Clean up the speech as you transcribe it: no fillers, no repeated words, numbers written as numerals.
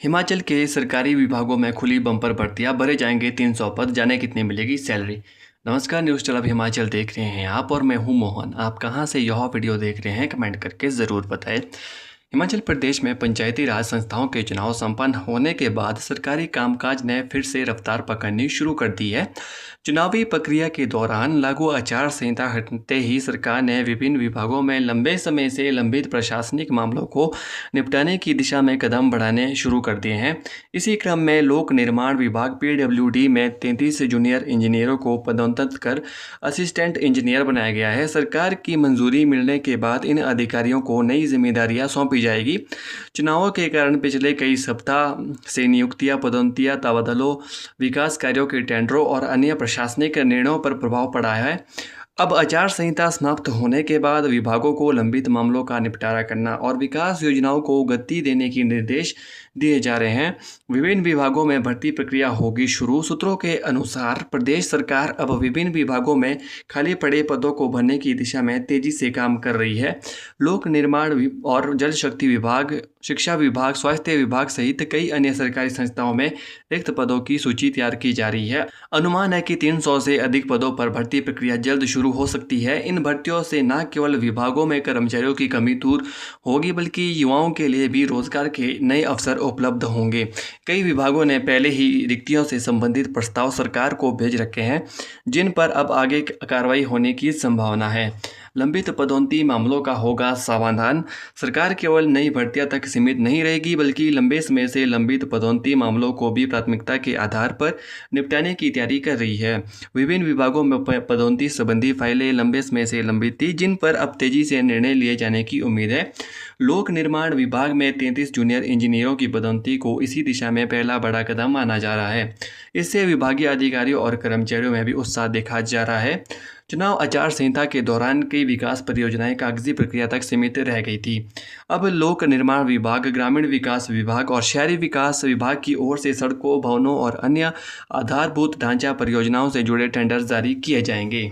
हिमाचल के सरकारी विभागों में खुली बम्पर भर्तियां, भरे जाएंगे 300 पद, जाने कितनी मिलेगी सैलरी। नमस्कार, न्यूज़ क्लब हिमाचल देख रहे हैं आप और मैं हूं मोहन। आप कहां से यह वीडियो देख रहे हैं कमेंट करके ज़रूर बताएं। हिमाचल प्रदेश में पंचायती राज संस्थाओं के चुनाव संपन्न होने के बाद सरकारी कामकाज ने फिर से रफ्तार पकड़नी शुरू कर दी है। चुनावी प्रक्रिया के दौरान लागू आचार संहिता हटते ही सरकार ने विभिन्न विभागों में लंबे समय से लंबित प्रशासनिक मामलों को निपटाने की दिशा में कदम बढ़ाने शुरू कर दिए हैं। इसी क्रम में लोक निर्माण विभाग PWD में 33 जूनियर इंजीनियरों को पदोन्नत कर असिस्टेंट इंजीनियर बनाया गया है। सरकार की मंजूरी मिलने के बाद इन अधिकारियों को नई जिम्मेदारियां सौंपी जाएगी। चुनावों के कारण पिछले कई सप्ताह से नियुक्तियां, पदोन्नतियां, तबादलों, विकास कार्यों के टेंडरों और अन्य प्रशासनिक निर्णयों पर प्रभाव पड़ा है। अब आचार संहिता समाप्त होने के बाद विभागों को लंबित मामलों का निपटारा करना और विकास योजनाओं को गति देने के निर्देश दिए जा रहे हैं। विभिन्न विभागों में भर्ती प्रक्रिया होगी शुरू। सूत्रों के अनुसार प्रदेश सरकार अब विभिन्न विभागों में खाली पड़े पदों को भरने की दिशा में तेजी से काम कर रही है। लोक निर्माण और जल शक्ति विभाग, शिक्षा विभाग, स्वास्थ्य विभाग सहित कई अन्य सरकारी संस्थाओं में रिक्त पदों की सूची तैयार की जा रही है। अनुमान है कि 300 से अधिक पदों पर भर्ती प्रक्रिया जल्द शुरू हो सकती है। इन भर्तियों से न केवल विभागों में कर्मचारियों की कमी दूर होगी बल्कि युवाओं के लिए भी रोजगार के नए अवसर उपलब्ध होंगे। कई विभागों ने पहले ही रिक्तियों से संबंधित प्रस्ताव सरकार को भेज रखे हैं, जिन पर अब आगे कार्रवाई होने की संभावना है। लंबित पदोन्नति मामलों का होगा समाधान। सरकार केवल नई भर्तियां तक सीमित नहीं रहेगी बल्कि लंबे समय से लंबित पदोन्नति मामलों को भी प्राथमिकता के आधार पर निपटाने की तैयारी कर रही है। विभिन्न विभागों में पदोन्नति संबंधी फाइलें लंबे समय से लंबित थी, जिन पर अब तेजी से निर्णय लिए जाने की उम्मीद है। लोक निर्माण विभाग में 33 जूनियर इंजीनियरों की पदोन्नति को इसी दिशा में पहला बड़ा कदम माना जा रहा है। इससे विभागीय अधिकारियों और कर्मचारियों में भी उत्साह देखा जा रहा है। चुनाव आचार संहिता के दौरान कई विकास परियोजनाएं कागजी प्रक्रिया तक सीमित रह गई थी। अब लोक निर्माण विभाग, ग्रामीण विकास विभाग और शहरी विकास विभाग की ओर से सड़कों, भवनों और अन्य आधारभूत ढांचा परियोजनाओं से जुड़े टेंडर जारी किए जाएंगे।